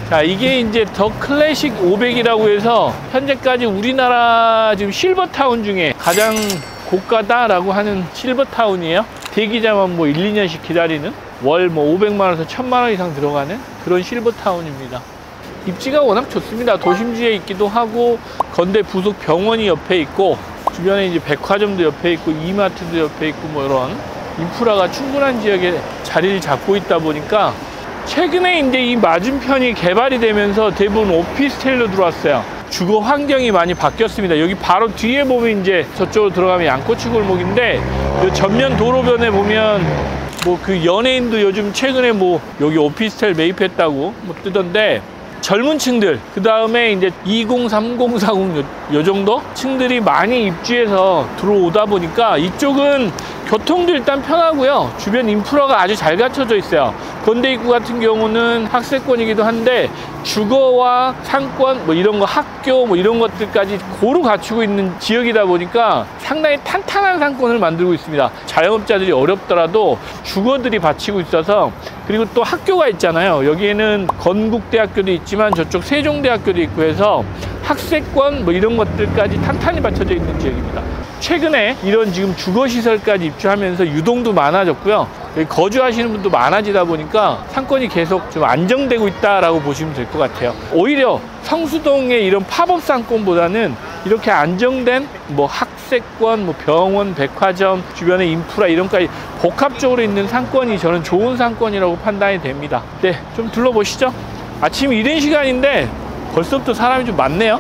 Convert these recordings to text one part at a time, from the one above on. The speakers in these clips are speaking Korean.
자, 이게 이제 더 클래식 500이라고 해서 현재까지 우리나라 지금 실버타운 중에 가장 고가다라고 하는 실버타운이에요. 대기자만 뭐 1, 2년씩 기다리는 월 뭐 500만 원에서 1000만 원 이상 들어가는 그런 실버타운입니다. 입지가 워낙 좋습니다. 도심지에 있기도 하고 건대 부속 병원이 옆에 있고 주변에 이제 백화점도 옆에 있고 이마트도 옆에 있고 뭐 이런 인프라가 충분한 지역에 자리를 잡고 있다 보니까 최근에 이제 이 맞은편이 개발이 되면서 대부분 오피스텔로 들어왔어요. 주거 환경이 많이 바뀌었습니다. 여기 바로 뒤에 보면 이제 저쪽으로 들어가면 양꼬치 골목인데 이 전면 도로변에 보면 뭐 그 연예인도 요즘 최근에 뭐 여기 오피스텔 매입했다고 뭐 뜨던데 젊은 층들, 그 다음에 이제 20, 30, 40 요 정도 층들이 많이 입주해서 들어오다 보니까 이쪽은 교통도 일단 편하고요. 주변 인프라가 아주 잘 갖춰져 있어요. 건대 입구 같은 경우는 학세권이기도 한데 주거와 상권, 뭐 이런 거 학교 뭐 이런 것들까지 고루 갖추고 있는 지역이다 보니까 상당히 탄탄한 상권을 만들고 있습니다. 자영업자들이 어렵더라도 주거들이 받치고 있어서 그리고 또 학교가 있잖아요. 여기에는 건국대학교도 있지만 저쪽 세종대학교도 있고 해서 학세권 뭐 이런 것들까지 탄탄히 받쳐져 있는 지역입니다. 최근에 이런 지금 주거시설까지 입주하면서 유동도 많아졌고요. 여기 거주하시는 분도 많아지다 보니까 상권이 계속 좀 안정되고 있다라고 보시면 될 것 같아요. 오히려 성수동의 이런 팝업 상권보다는 이렇게 안정된 뭐 학세권, 뭐 병원, 백화점, 주변의 인프라 이런까지 복합적으로 있는 상권이 저는 좋은 상권이라고 판단이 됩니다. 네, 좀 둘러보시죠. 아침 이른 시간인데 벌써부터 사람이 좀 많네요.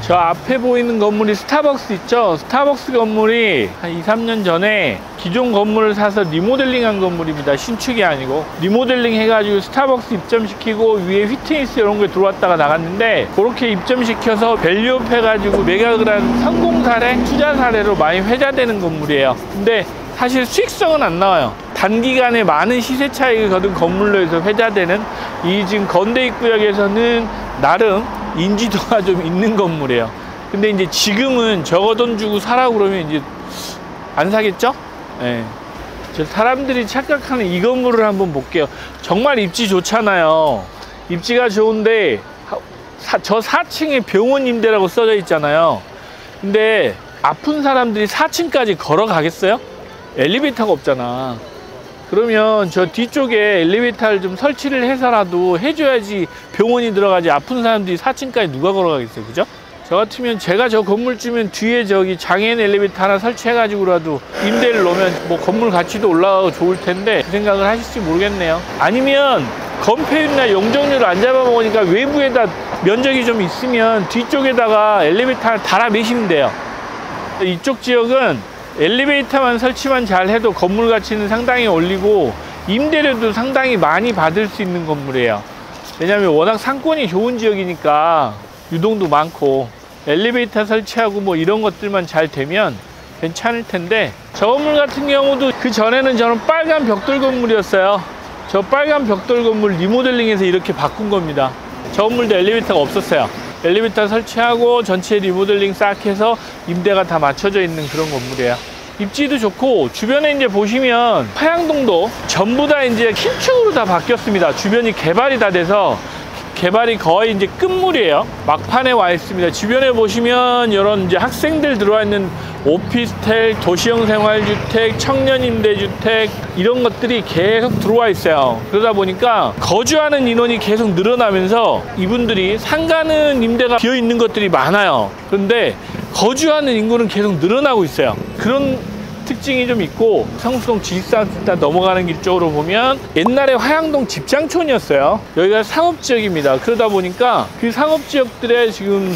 저 앞에 보이는 건물이 스타벅스 있죠? 스타벅스 건물이 한 2, 3년 전에 기존 건물을 사서 리모델링한 건물입니다. 신축이 아니고 리모델링 해가지고 스타벅스 입점시키고 위에 휘트니스 이런 거에 들어왔다가 나갔는데 그렇게 입점시켜서 밸류업 해가지고 매각을 한 성공 사례, 투자 사례로 많이 회자되는 건물이에요. 근데 사실 수익성은 안 나와요. 단기간에 많은 시세 차익을 거둔 건물로 해서 회자되는 이 지금 건대 입구역에서는 나름 인지도가 좀 있는 건물이에요. 근데 이제 지금은 저거 돈 주고 사라고 그러면 이제 안 사겠죠? 네. 저 사람들이 착각하는 이 건물을 한번 볼게요. 정말 입지 좋잖아요. 입지가 좋은데 저 4층에 병원 임대라고 써져 있잖아요. 근데 아픈 사람들이 4층까지 걸어가겠어요? 엘리베이터가 없잖아. 그러면 저 뒤쪽에 엘리베이터를 좀 설치를 해서라도 해줘야지 병원이 들어가지 아픈 사람들이 4층까지 누가 걸어가겠어요, 그죠? 저 같으면 제가 저 건물주면 뒤에 저기 장애인 엘리베이터 하나 설치해가지고라도 임대를 놓으면 뭐 건물 가치도 올라가고 좋을 텐데 그 생각을 하실지 모르겠네요. 아니면 건폐율이나 용적률을 안 잡아먹으니까 외부에다 면적이 좀 있으면 뒤쪽에다가 엘리베이터를 달아 매시면 돼요. 이쪽 지역은 엘리베이터만 설치만 잘 해도 건물 가치는 상당히 올리고 임대료도 상당히 많이 받을 수 있는 건물이에요. 왜냐하면 워낙 상권이 좋은 지역이니까 유동도 많고 엘리베이터 설치하고 뭐 이런 것들만 잘 되면 괜찮을 텐데 저 건물 같은 경우도 그 전에는 저는 빨간 벽돌 건물이었어요. 저 빨간 벽돌 건물 리모델링해서 이렇게 바꾼 겁니다. 저 건물도 엘리베이터가 없었어요. 엘리베이터 설치하고 전체 리모델링 싹 해서 임대가 다 맞춰져 있는 그런 건물이에요. 입지도 좋고 주변에 이제 보시면 화양동도 전부 다 이제 신축으로 다 바뀌었습니다. 주변이 개발이 다 돼서 개발이 거의 이제 끝물이에요. 막판에 와 있습니다. 주변에 보시면 이런 이제 학생들 들어와 있는 오피스텔, 도시형 생활주택, 청년임대주택 이런 것들이 계속 들어와 있어요. 그러다 보니까 거주하는 인원이 계속 늘어나면서 이분들이 상가는 임대가 비어 있는 것들이 많아요. 그런데 거주하는 인구는 계속 늘어나고 있어요. 그런 특징이 좀 있고 성수동 지식산센터 넘어가는 길 쪽으로 보면 옛날에 화양동 집장촌이었어요. 여기가 상업지역입니다. 그러다 보니까 그 상업지역들에 지금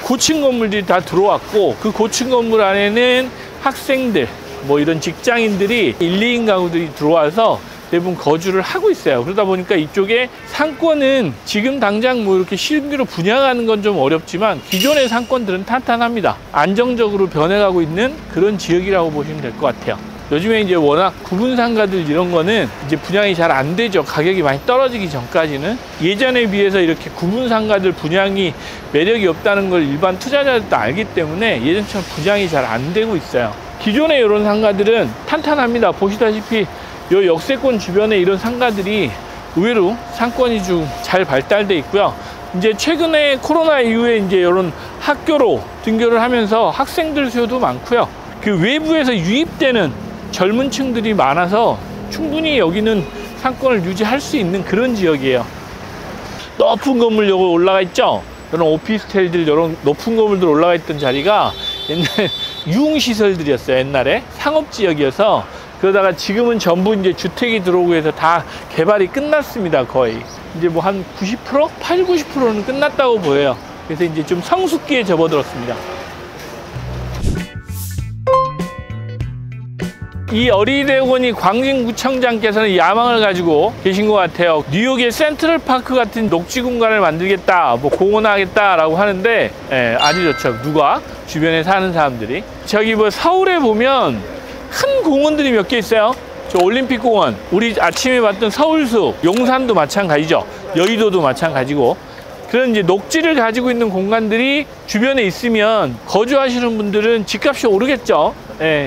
고층 건물들이 다 들어왔고 그 고층 건물 안에는 학생들 뭐 이런 직장인들이 1, 2인 가구들이 들어와서 대부분 거주를 하고 있어요. 그러다 보니까 이쪽에 상권은 지금 당장 뭐 이렇게 신규로 분양하는 건 좀 어렵지만 기존의 상권들은 탄탄합니다. 안정적으로 변해가고 있는 그런 지역이라고 보시면 될 것 같아요. 요즘에 이제 워낙 구분 상가들 이런 거는 이제 분양이 잘 안 되죠. 가격이 많이 떨어지기 전까지는. 예전에 비해서 이렇게 구분 상가들 분양이 매력이 없다는 걸 일반 투자자들도 알기 때문에 예전처럼 분양이 잘 안 되고 있어요. 기존의 이런 상가들은 탄탄합니다. 보시다시피 요 역세권 주변에 이런 상가들이 의외로 상권이 좀 잘 발달돼 있고요. 이제 최근에 코로나 이후에 이제 이런 학교로 등교를 하면서 학생들 수요도 많고요. 그 외부에서 유입되는 젊은 층들이 많아서 충분히 여기는 상권을 유지할 수 있는 그런 지역이에요. 높은 건물 여기 올라가 있죠? 이런 오피스텔들, 이런 높은 건물들 올라가 있던 자리가 옛날에 유흥시설들이었어요. 옛날에 상업지역이어서. 그러다가 지금은 전부 이제 주택이 들어오고 해서 다 개발이 끝났습니다. 거의. 이제 뭐 한 90%? 8, 90%는 끝났다고 보여요. 그래서 이제 좀 성숙기에 접어들었습니다. 이 어린이대공원이 광진구청장께서는 야망을 가지고 계신 것 같아요. 뉴욕의 센트럴파크 같은 녹지 공간을 만들겠다, 뭐 공헌하겠다라고 하는데, 아주 좋죠. 누가? 주변에 사는 사람들이. 저기 뭐 서울에 보면 큰 공원들이 몇 개 있어요. 저 올림픽공원, 우리 아침에 봤던 서울숲, 용산도 마찬가지죠. 여의도도 마찬가지고. 그런 이제 녹지를 가지고 있는 공간들이 주변에 있으면 거주하시는 분들은 집값이 오르겠죠.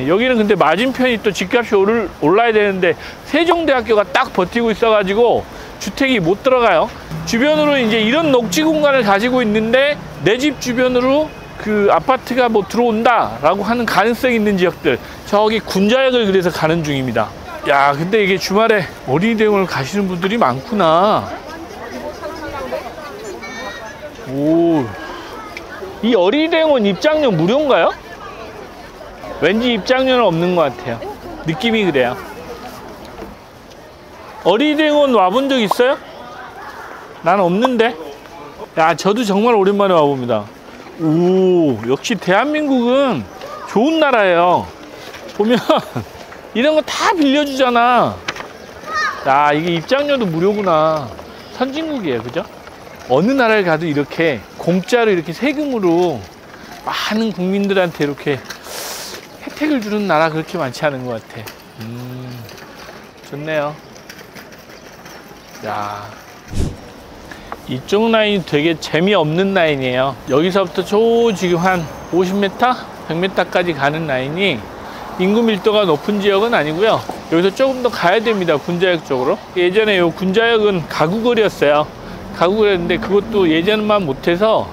여기는 근데 맞은편이 또 집값이 올라야 되는데 세종대학교가 딱 버티고 있어가지고 주택이 못 들어가요. 주변으로 이제 이런 녹지 공간을 가지고 있는데 내 집 주변으로 그 아파트가 뭐 들어온다라고 하는 가능성이 있는 지역들, 저기 군자역을 그래서 가는 중입니다. 야, 근데 이게 주말에 어린이대공원을 가시는 분들이 많구나. 오, 이 어린이대공원 입장료 무료인가요? 왠지 입장료는 없는 것 같아요. 느낌이 그래요. 어린이대공원 와본 적 있어요? 난 없는데. 야, 저도 정말 오랜만에 와봅니다. 오, 역시 대한민국은 좋은 나라예요. 보면 이런 거 다 빌려주잖아. 야, 이게 입장료도 무료구나. 선진국이에요, 그죠? 어느 나라에 가도 이렇게 공짜로 이렇게 세금으로 많은 국민들한테 이렇게 혜택을 주는 나라 그렇게 많지 않은 것 같아. 좋네요. 야, 이쪽 라인이 되게 재미없는 라인이에요. 여기서부터 저 지금 한 50m? 100m까지 가는 라인이 인구 밀도가 높은 지역은 아니고요. 여기서 조금 더 가야 됩니다. 군자역 쪽으로. 예전에 요 군자역은 가구거리였어요. 가구거리였는데 그것도 예전만 못해서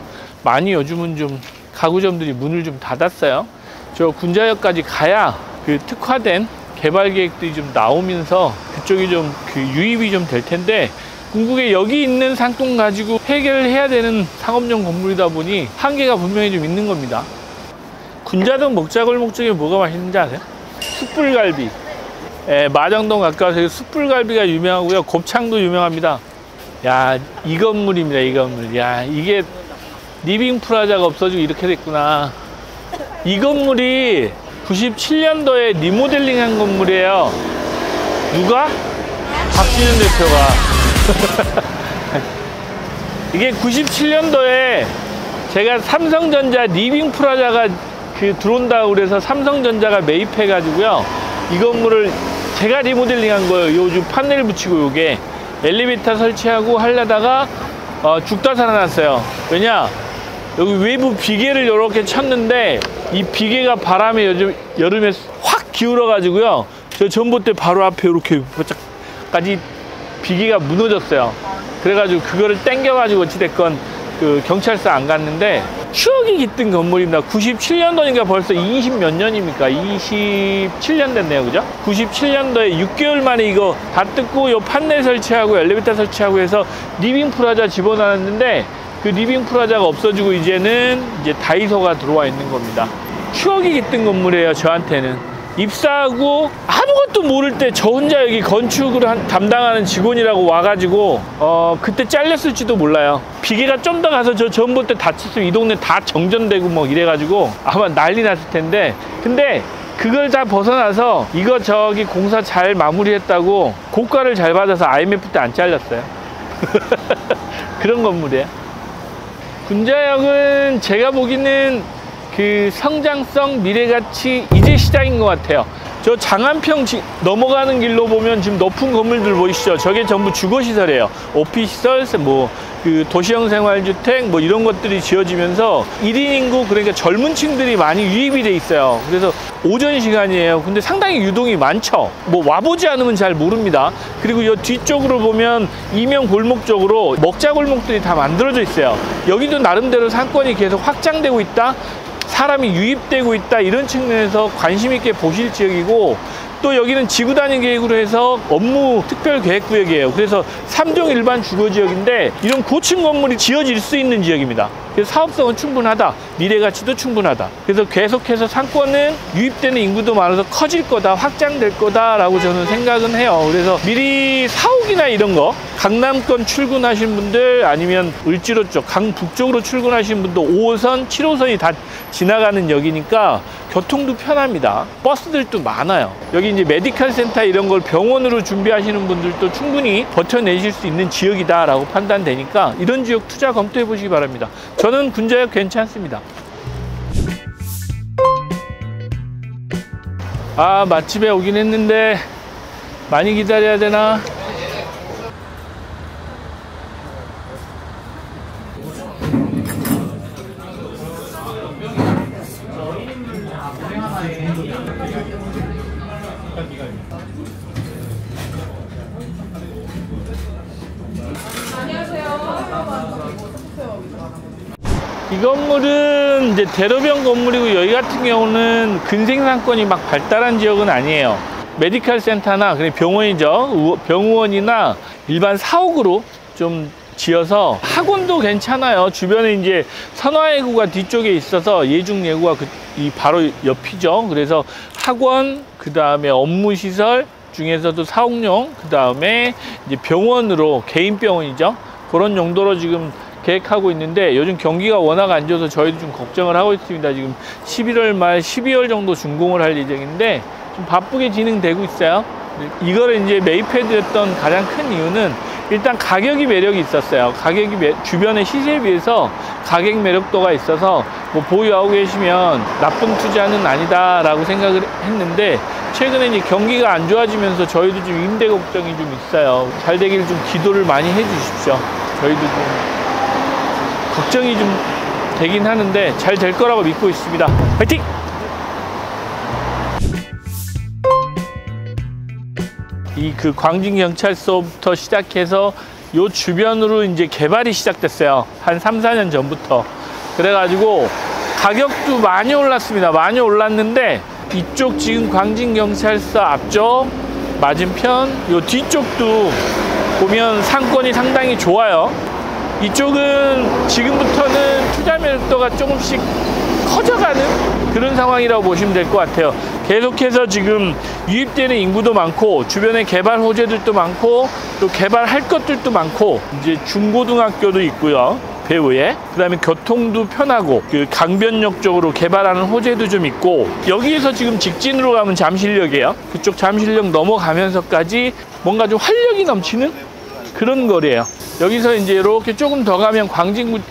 많이 요즘은 좀 가구점들이 문을 좀 닫았어요. 저 군자역까지 가야 그 특화된 개발 계획들이 좀 나오면서 그쪽이 좀 그 유입이 좀 될 텐데, 궁극에 여기 있는 상권 가지고 해결을 해야 되는 상업용 건물이다 보니 한계가 분명히 좀 있는 겁니다. 군자동 먹자골목 쪽에 뭐가 맛있는지 아세요? 숯불갈비. 마정동 가까워서 숯불갈비가 유명하고요. 곱창도 유명합니다. 야, 이 건물입니다. 이 건물. 야, 이게 리빙프라자가 없어지고 이렇게 됐구나. 이 건물이 97년도에 리모델링한 건물이에요. 누가? 박진영 대표가. 이게 97년도에 제가 삼성전자 리빙프라자가 들어온다고 그래서 삼성전자가 매입해 가지고요, 이 건물을 제가 리모델링한 거예요. 요즘 판넬 붙이고 요게 엘리베이터 설치하고 하려다가 죽다 살아났어요. 왜냐, 여기 외부 비계를 이렇게 쳤는데 이 비계가 바람에 요즘 여름에 확 기울어 가지고요, 저 전봇대 바로 앞에 이렇게 바짝까지 비계가 무너졌어요. 그래가지고 그거를 땡겨가지고 어찌됐건 그 경찰서 안 갔는데 추억이 깃든 건물입니다. 97년도니까 벌써 20 몇 년입니까? 27년 됐네요, 그죠? 97년도에 6개월 만에 이거 다 뜯고 요 판넬 설치하고 엘리베이터 설치하고 해서 리빙프라자 집어넣었는데 그 리빙프라자가 없어지고 이제는 이제 다이소가 들어와 있는 겁니다. 추억이 깃든 건물이에요, 저한테는. 입사하고 아무것도 모를 때 저 혼자 여기 건축을 담당하는 직원이라고 와가지고 그때 잘렸을지도 몰라요. 비계가 좀 더 가서 저 전봇대 다쳤으면 이 동네 다 정전되고 뭐 이래가지고 아마 난리 났을 텐데, 근데 그걸 다 벗어나서 이거 저기 공사 잘 마무리했다고 고가를 잘 받아서 IMF 때 안 잘렸어요. 그런 건물이에요. 군자역은 제가 보기에는 그 성장성 미래가치 이제 시작인 것 같아요. 저 장안평 넘어가는 길로 보면 지금 높은 건물들 보이시죠? 저게 전부 주거시설이에요. 오피스시설, 뭐 그 도시형 생활주택 뭐 이런 것들이 지어지면서 1인 인구, 그러니까 젊은 층들이 많이 유입이 돼 있어요. 그래서 오전 시간이에요. 근데 상당히 유동이 많죠. 뭐 와보지 않으면 잘 모릅니다. 그리고 이 뒤쪽으로 보면 이명 골목 쪽으로 먹자 골목들이 다 만들어져 있어요. 여기도 나름대로 상권이 계속 확장되고 있다, 사람이 유입되고 있다, 이런 측면에서 관심 있게 보실 지역이고, 또 여기는 지구 단위 계획으로 해서 업무 특별 계획 구역이에요. 그래서 3종 일반 주거 지역인데 이런 고층 건물이 지어질 수 있는 지역입니다. 그래서 사업성은 충분하다, 미래 가치도 충분하다. 그래서 계속해서 상권은 유입되는 인구도 많아서 커질 거다, 확장될 거다라고 저는 생각은 해요. 그래서 미리 사옥이나 이런 거, 강남권 출근하신 분들, 아니면 을지로 쪽, 강북쪽으로 출근하신 분도 5호선, 7호선이 다 지나가는 역이니까 교통도 편합니다. 버스들도 많아요. 여기 이제 메디컬 센터 이런 걸 병원으로 준비하시는 분들도 충분히 버텨내실 수 있는 지역이다라고 판단되니까 이런 지역 투자 검토해 보시기 바랍니다. 저는 군자역 괜찮습니다. 아, 맛집에 오긴 했는데 많이 기다려야 되나? 이 건물은 이제 대로변 건물이고, 여기 같은 경우는 근생상권이 막 발달한 지역은 아니에요. 메디컬 센터나 그냥 병원이죠. 병원이나 일반 사옥으로 좀 지어서, 학원도 괜찮아요. 주변에 이제 선화예구가 뒤쪽에 있어서 예중예구가 이 바로 옆이죠. 그래서 학원, 그 다음에 업무시설 중에서도 사옥용, 그 다음에 이제 병원으로, 개인 병원이죠. 그런 용도로 지금 계획하고 있는데, 요즘 경기가 워낙 안 좋아서 저희도 좀 걱정을 하고 있습니다. 지금 11월 말 12월 정도 준공을 할 예정인데 좀 바쁘게 진행되고 있어요. 이거를 이제 매입해드렸던 가장 큰 이유는 일단 가격이 매력이 있었어요. 가격이 주변의 시세에 비해서 가격 매력도가 있어서 뭐 보유하고 계시면 나쁜 투자는 아니다라고 생각을 했는데, 최근에 이제 경기가 안 좋아지면서 저희도 좀 임대 걱정이 좀 있어요. 잘 되길 좀 기도를 많이 해주십시오. 저희도 좀 걱정이 좀 되긴 하는데 잘 될 거라고 믿고 있습니다. 화이팅! 이 그 광진경찰서부터 시작해서 요 주변으로 이제 개발이 시작됐어요. 한 3, 4년 전부터. 그래가지고 가격도 많이 올랐습니다. 많이 올랐는데, 이쪽 지금 광진경찰서 앞쪽 맞은편 요 뒤쪽도 보면 상권이 상당히 좋아요. 이쪽은 지금부터는 투자 매력도가 조금씩 커져가는 그런 상황이라고 보시면 될 것 같아요. 계속해서 지금 유입되는 인구도 많고, 주변에 개발 호재들도 많고, 또 개발할 것들도 많고, 이제 중고등학교도 있고요, 배후에. 그 다음에 교통도 편하고, 그 강변역 쪽으로 개발하는 호재도 좀 있고, 여기에서 지금 직진으로 가면 잠실역이에요. 그쪽 잠실역 넘어가면서까지 뭔가 좀 활력이 넘치는 그런 거리예요. 여기서 이제 이렇게 조금 더 가면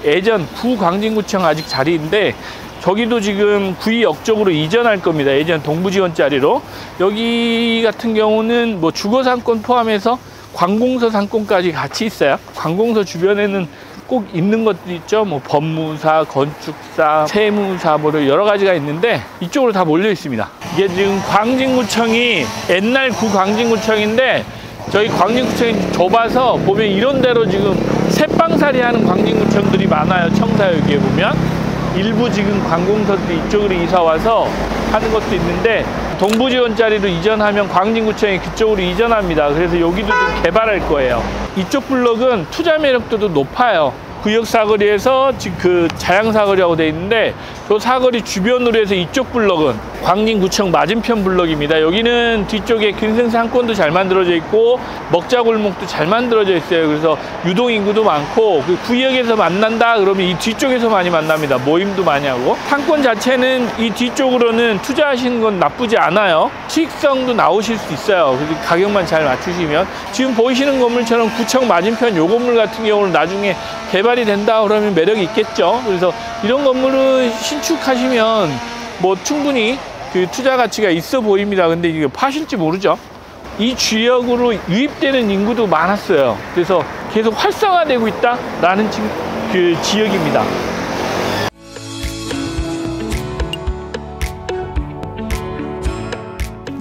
예전 구광진구청 아직 자리인데, 저기도 지금 구의역 쪽으로 이전할 겁니다. 예전 동부지원 자리로. 여기 같은 경우는 뭐 주거상권 포함해서 관공서 상권까지 같이 있어요. 관공서 주변에는 꼭 있는 것도 있죠. 뭐 법무사, 건축사, 세무사, 뭐 여러 가지가 있는데 이쪽으로 다 몰려 있습니다. 이게 지금 광진구청이 옛날 구광진구청인데, 저희 광진구청이 좁아서 보면 이런 데로 지금 새빵살이 하는 광진구청들이 많아요. 청사역에 보면 일부 지금 관공서들이 이쪽으로 이사 와서 하는 것도 있는데, 동부지원 자리로 이전하면 광진구청이 그쪽으로 이전합니다. 그래서 여기도 좀 개발할 거예요. 이쪽 블록은 투자 매력도도 높아요. 구역 사거리에서 지금 그 자양 사거리라고 되어 있는데, 그 사거리 주변으로 해서 이쪽 블록은 광진구청 맞은편 블록입니다. 여기는 뒤쪽에 근생 상권도 잘 만들어져 있고, 먹자 골목도 잘 만들어져 있어요. 그래서 유동 인구도 많고, 그 구역에서 만난다 그러면 이 뒤쪽에서 많이 만납니다. 모임도 많이 하고. 상권 자체는 이 뒤쪽으로는 투자하시는 건 나쁘지 않아요. 수익성도 나오실 수 있어요. 그래서 가격만 잘 맞추시면. 지금 보이시는 건물처럼 구청 맞은편 요 건물 같은 경우는 나중에 개발이 된다 그러면 매력이 있겠죠. 그래서 이런 건물을 신축하시면 뭐 충분히 그 투자 가치가 있어 보입니다. 근데 이게 파실지 모르죠. 이 지역으로 유입되는 인구도 많았어요. 그래서 계속 활성화되고 있다라는 그 지역입니다.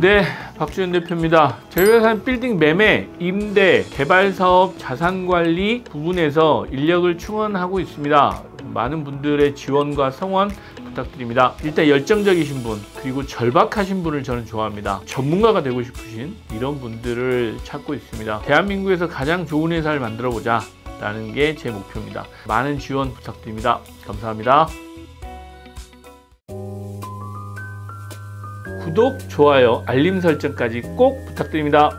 네, 박주현 대표입니다. 제휴자산 빌딩 매매, 임대, 개발 사업, 자산관리 부분에서 인력을 충원하고 있습니다. 많은 분들의 지원과 성원 부탁드립니다. 일단 열정적이신 분, 그리고 절박하신 분을 저는 좋아합니다. 전문가가 되고 싶으신 이런 분들을 찾고 있습니다. 대한민국에서 가장 좋은 회사를 만들어보자 라는 게 제 목표입니다. 많은 지원 부탁드립니다. 감사합니다. 구독, 좋아요, 알림 설정까지 꼭 부탁드립니다.